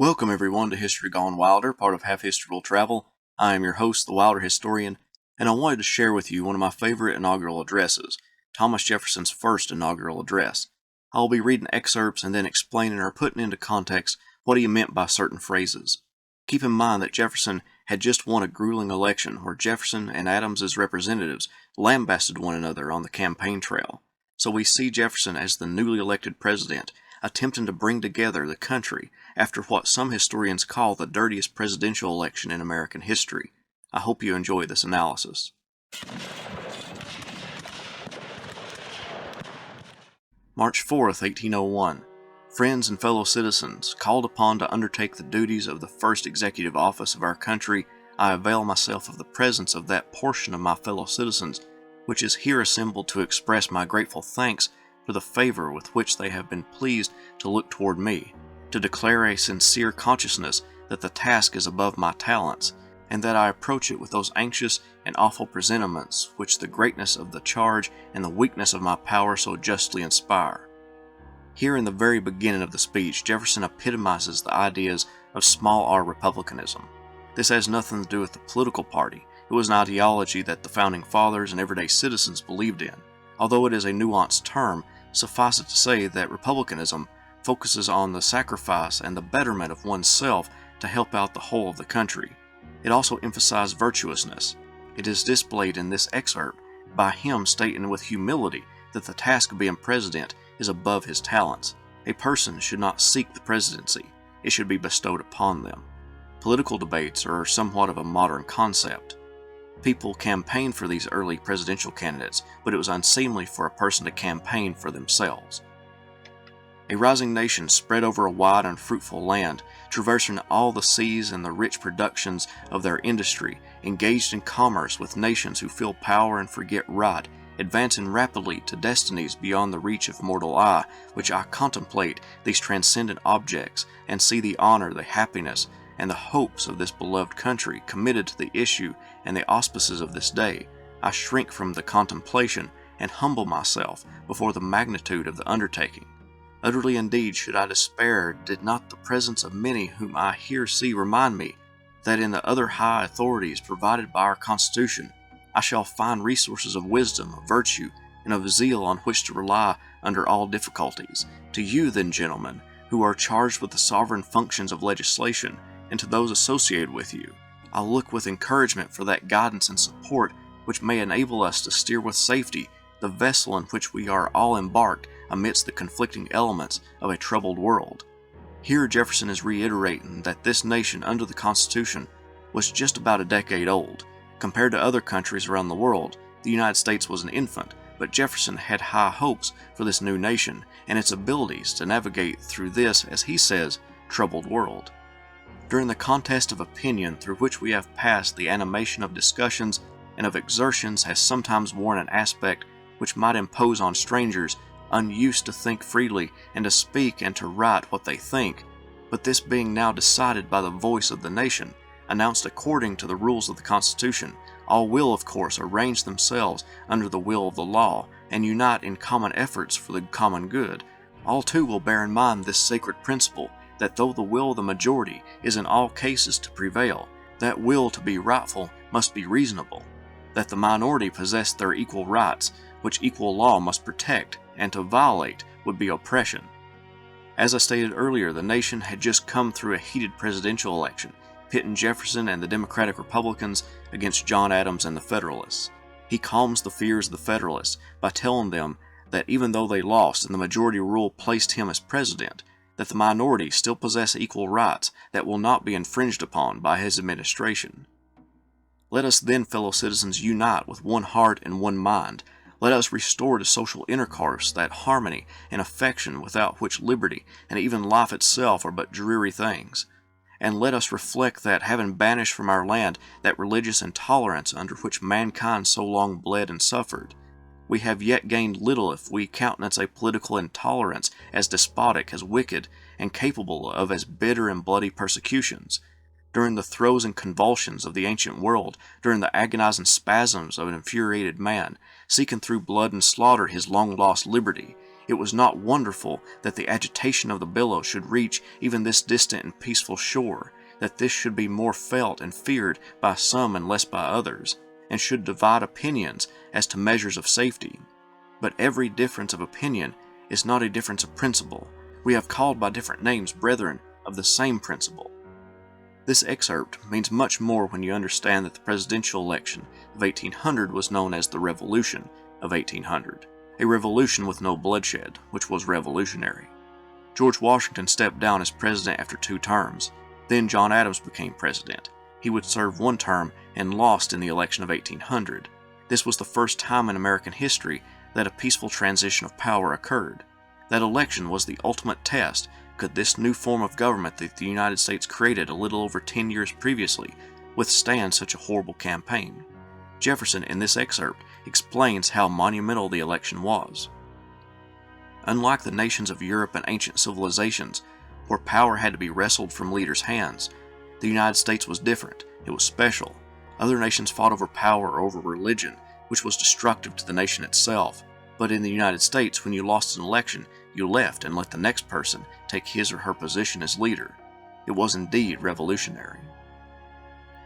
Welcome everyone to History Gone Wilder, part of Half History Will Travel. I am your host, the Wilder Historian, and I wanted to share with you one of my favorite inaugural addresses, Thomas Jefferson's first inaugural address. I'll be reading excerpts and then explaining or putting into context what he meant by certain phrases. Keep in mind that Jefferson had just won a grueling election where Jefferson and Adams's representatives lambasted one another on the campaign trail. So we see Jefferson as the newly elected president, attempting to bring together the country after what some historians call the dirtiest presidential election in American history. I hope you enjoy this analysis. March 4th, 1801. Friends and fellow citizens, called upon to undertake the duties of the first executive office of our country, I avail myself of the presence of that portion of my fellow citizens which is here assembled to express my grateful thanks for the favor with which they have been pleased to look toward me, to declare a sincere consciousness that the task is above my talents, and that I approach it with those anxious and awful presentiments which the greatness of the charge and the weakness of my power so justly inspire. Here in the very beginning of the speech, Jefferson epitomizes the ideas of small R Republicanism. This has nothing to do with the political party. It was an ideology that the Founding Fathers and everyday citizens believed in. Although it is a nuanced term, suffice it to say that Republicanism focuses on the sacrifice and the betterment of oneself to help out the whole of the country. It also emphasized virtuousness. It is displayed in this excerpt by him stating with humility that the task of being president is above his talents. A person should not seek the presidency. It should be bestowed upon them. Political debates are somewhat of a modern concept. People campaigned for these early presidential candidates, but it was unseemly for a person to campaign for themselves. A rising nation spread over a wide and fruitful land, traversing all the seas and the rich productions of their industry, engaged in commerce with nations who feel power and forget right, advancing rapidly to destinies beyond the reach of mortal eye, which I contemplate these transcendent objects and see the honor, the happiness, and the hopes of this beloved country committed to the issue and the auspices of this day, I shrink from the contemplation and humble myself before the magnitude of the undertaking. Utterly indeed should I despair did not the presence of many whom I here see remind me that in the other high authorities provided by our Constitution, I shall find resources of wisdom, of virtue, and of zeal on which to rely under all difficulties. To you then, gentlemen, who are charged with the sovereign functions of legislation, and to those associated with you, I look with encouragement for that guidance and support which may enable us to steer with safety the vessel in which we are all embarked amidst the conflicting elements of a troubled world. Here Jefferson is reiterating that this nation under the Constitution was just about a decade old. Compared to other countries around the world, the United States was an infant, but Jefferson had high hopes for this new nation and its abilities to navigate through this, as he says, troubled world. During the contest of opinion through which we have passed, the animation of discussions and of exertions has sometimes worn an aspect which might impose on strangers unused to think freely and to speak and to write what they think, but this being now decided by the voice of the nation, announced according to the rules of the Constitution, all will of course arrange themselves under the will of the law and unite in common efforts for the common good. All too will bear in mind this sacred principle, that though the will of the majority is in all cases to prevail, that will to be rightful must be reasonable, that the minority possess their equal rights, which equal law must protect, and to violate would be oppression. As I stated earlier, the nation had just come through a heated presidential election, pitting Jefferson and the Democratic Republicans against John Adams and the Federalists. He calms the fears of the Federalists by telling them that even though they lost and the majority rule placed him as president, that the minority still possess equal rights that will not be infringed upon by his administration. Let us then, fellow citizens, unite with one heart and one mind. Let us restore to social intercourse that harmony and affection without which liberty and even life itself are but dreary things. And let us reflect that, having banished from our land that religious intolerance under which mankind so long bled and suffered, we have yet gained little if we countenance a political intolerance as despotic, as wicked, and capable of as bitter and bloody persecutions. During the throes and convulsions of the ancient world, during the agonizing spasms of an infuriated man, seeking through blood and slaughter his long-lost liberty, It was not wonderful that the agitation of the billows should reach even this distant and peaceful shore, that this should be more felt and feared by some and less by others, and should divide opinions as to measures of safety. But every difference of opinion is not a difference of principle. We have called by different names brethren of the same principle. This excerpt means much more when you understand that the presidential election of 1800 was known as the Revolution of 1800, a revolution with no bloodshed, which was revolutionary. George Washington stepped down as president after 2 terms. Then John Adams became president. He would serve 1 term and lost in the election of 1800. This was the first time in American history that a peaceful transition of power occurred. That election was the ultimate test. Could this new form of government that the United States created a little over 10 years previously withstand such a horrible campaign? Jefferson, in this excerpt, explains how monumental the election was. Unlike the nations of Europe and ancient civilizations, where power had to be wrestled from leaders' hands, the United States was different. It was special. Other nations fought over power or over religion, which was destructive to the nation itself. But in the United States, when you lost an election, you left and let the next person take his or her position as leader. It was indeed revolutionary.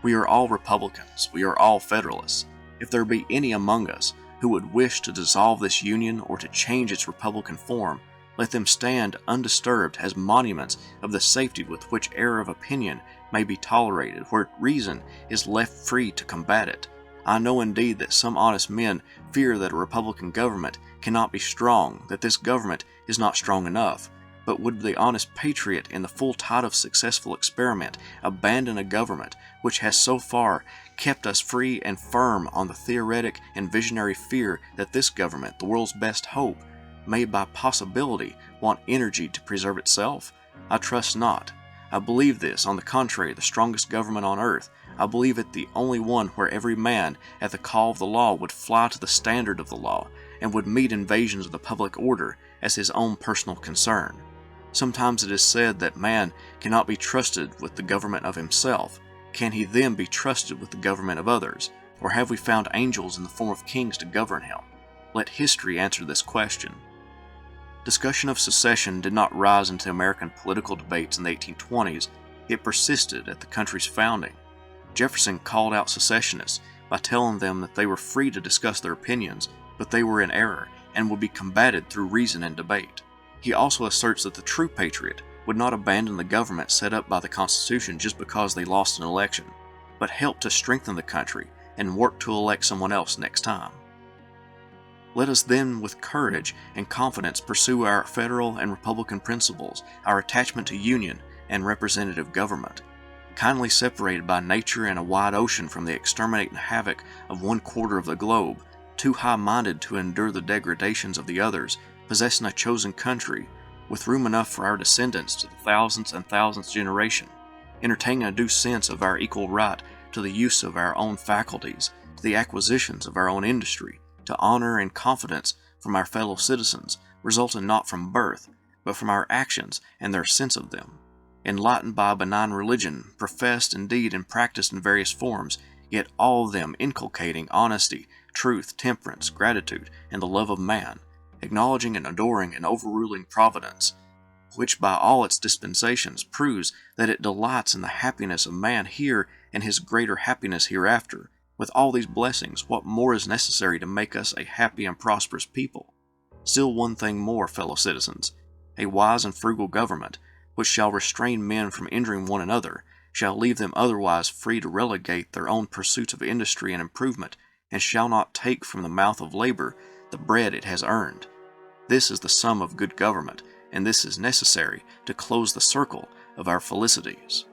We are all Republicans. We are all Federalists. If there be any among us who would wish to dissolve this Union or to change its Republican form, let them stand undisturbed as monuments of the safety with which error of opinion may be tolerated, where reason is left free to combat it. I know indeed that some honest men fear that a Republican government cannot be strong, that this government is not strong enough. But would the honest patriot in the full tide of successful experiment abandon a government which has so far kept us free and firm on the theoretic and visionary fear that this government, the world's best hope, may by possibility want energy to preserve itself? I trust not. I believe this, on the contrary, the strongest government on earth. I believe it the only one where every man, at the call of the law, would fly to the standard of the law, and would meet invasions of the public order as his own personal concern. Sometimes it is said that man cannot be trusted with the government of himself. Can he then be trusted with the government of others? Or have we found angels in the form of kings to govern him? Let history answer this question. Discussion of secession did not rise into American political debates in the 1820s. It persisted at the country's founding. Jefferson called out secessionists by telling them that they were free to discuss their opinions, but they were in error and would be combated through reason and debate. He also asserts that the true patriot would not abandon the government set up by the Constitution just because they lost an election, but help to strengthen the country and work to elect someone else next time. Let us then with courage and confidence pursue our federal and republican principles, our attachment to union and representative government. Kindly separated by nature and a wide ocean from the exterminating havoc of 1/4 of the globe, too high-minded to endure the degradations of the others, possessing a chosen country, with room enough for our descendants to the thousands and thousands generation, entertaining a due sense of our equal right to the use of our own faculties, to the acquisitions of our own industry, to honor and confidence from our fellow citizens, resulting not from birth, but from our actions and their sense of them. Enlightened by a benign religion, professed indeed and practiced in various forms, yet all of them inculcating honesty, truth, temperance, gratitude, and the love of man, acknowledging and adoring an overruling providence, which by all its dispensations proves that it delights in the happiness of man here and his greater happiness hereafter. With all these blessings, what more is necessary to make us a happy and prosperous people? Still one thing more, fellow citizens, a wise and frugal government, which shall restrain men from injuring one another, shall leave them otherwise free to relegate their own pursuits of industry and improvement, and shall not take from the mouth of labor the bread it has earned. This is the sum of good government, and this is necessary to close the circle of our felicities.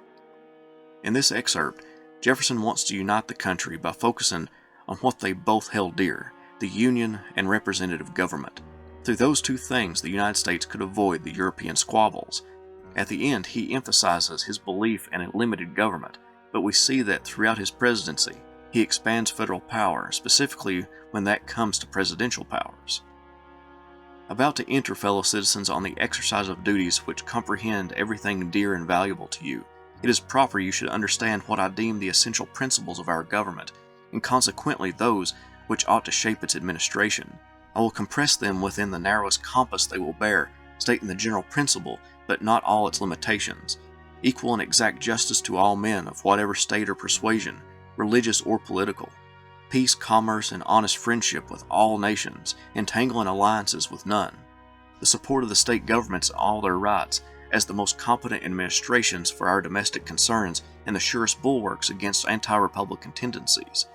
In this excerpt, Jefferson wants to unite the country by focusing on what they both held dear, the Union and representative government. Through those two things, the United States could avoid the European squabbles. At the end, he emphasizes his belief in a limited government, but we see that throughout his presidency, he expands federal power, specifically when that comes to presidential powers. About to enter, fellow citizens, on the exercise of duties which comprehend everything dear and valuable to you, it is proper you should understand what I deem the essential principles of our government, and consequently those which ought to shape its administration. I will compress them within the narrowest compass they will bear, stating the general principle, but not all its limitations. Equal and exact justice to all men of whatever state or persuasion, religious or political. Peace, commerce, and honest friendship with all nations, entangling alliances with none. The support of the state governments in all their rights, as the most competent administrations for our domestic concerns and the surest bulwarks against anti-republican tendencies.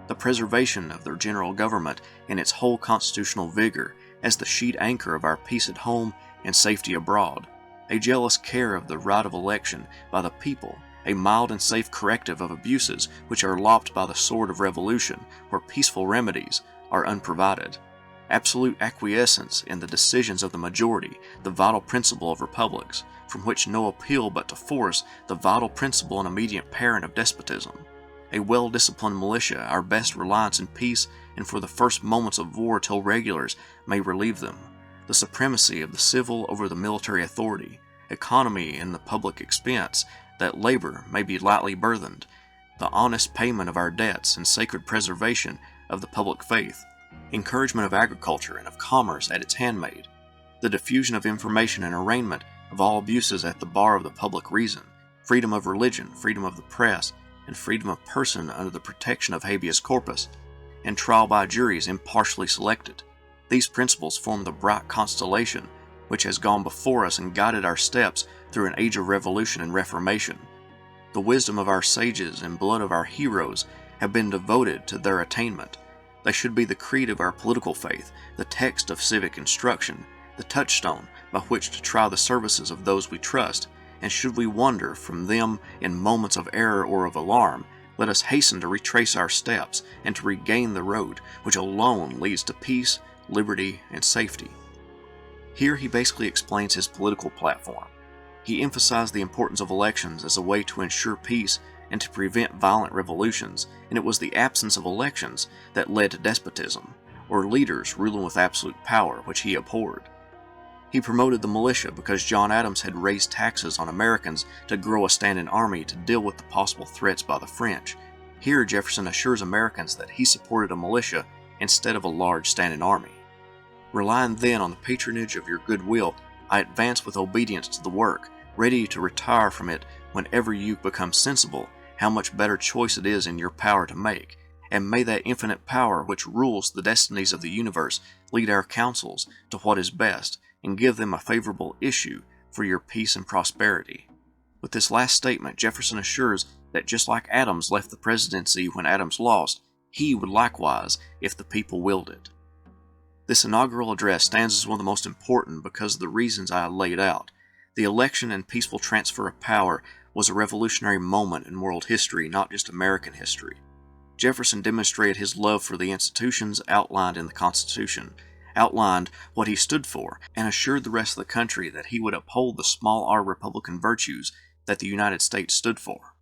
The preservation of their general government in its whole constitutional vigor as the sheet anchor of our peace at home and safety abroad. A jealous care of the right of election by the people, a mild and safe corrective of abuses which are lopped by the sword of revolution, where peaceful remedies are unprovided. Absolute acquiescence in the decisions of the majority, the vital principle of republics, from which no appeal but to force, the vital principle and immediate parent of despotism. A well-disciplined militia, our best reliance in peace and for the first moments of war till regulars may relieve them. The supremacy of the civil over the military authority, economy in the public expense, that labor may be lightly burthened, the honest payment of our debts and sacred preservation of the public faith, encouragement of agriculture and of commerce at its handmaid, the diffusion of information and arraignment of all abuses at the bar of the public reason, freedom of religion, freedom of the press, and freedom of person under the protection of habeas corpus, and trial by juries impartially selected. These principles form the bright constellation which has gone before us and guided our steps through an age of revolution and reformation. The wisdom of our sages and blood of our heroes have been devoted to their attainment. They should be the creed of our political faith, the text of civic instruction, the touchstone by which to try the services of those we trust, and should we wander from them in moments of error or of alarm, let us hasten to retrace our steps and to regain the road which alone leads to peace, liberty, and safety. Here he basically explains his political platform. He emphasized the importance of elections as a way to ensure peace and to prevent violent revolutions, and it was the absence of elections that led to despotism, or leaders ruling with absolute power, which he abhorred. He promoted the militia because John Adams had raised taxes on Americans to grow a standing army to deal with the possible threats by the French. Here Jefferson assures Americans that he supported a militia instead of a large standing army. Relying then on the patronage of your goodwill, I advance with obedience to the work, ready to retire from it whenever you become sensible how much better choice it is in your power to make, and may that infinite power which rules the destinies of the universe lead our counsels to what is best, and give them a favorable issue for your peace and prosperity. With this last statement, Jefferson assures that just like Adams left the presidency when Adams lost, he would likewise if the people willed it. This inaugural address stands as one of the most important because of the reasons I laid out. The election and peaceful transfer of power was a revolutionary moment in world history, not just American history. Jefferson demonstrated his love for the institutions outlined in the Constitution, outlined what he stood for, and assured the rest of the country that he would uphold the small R Republican virtues that the United States stood for.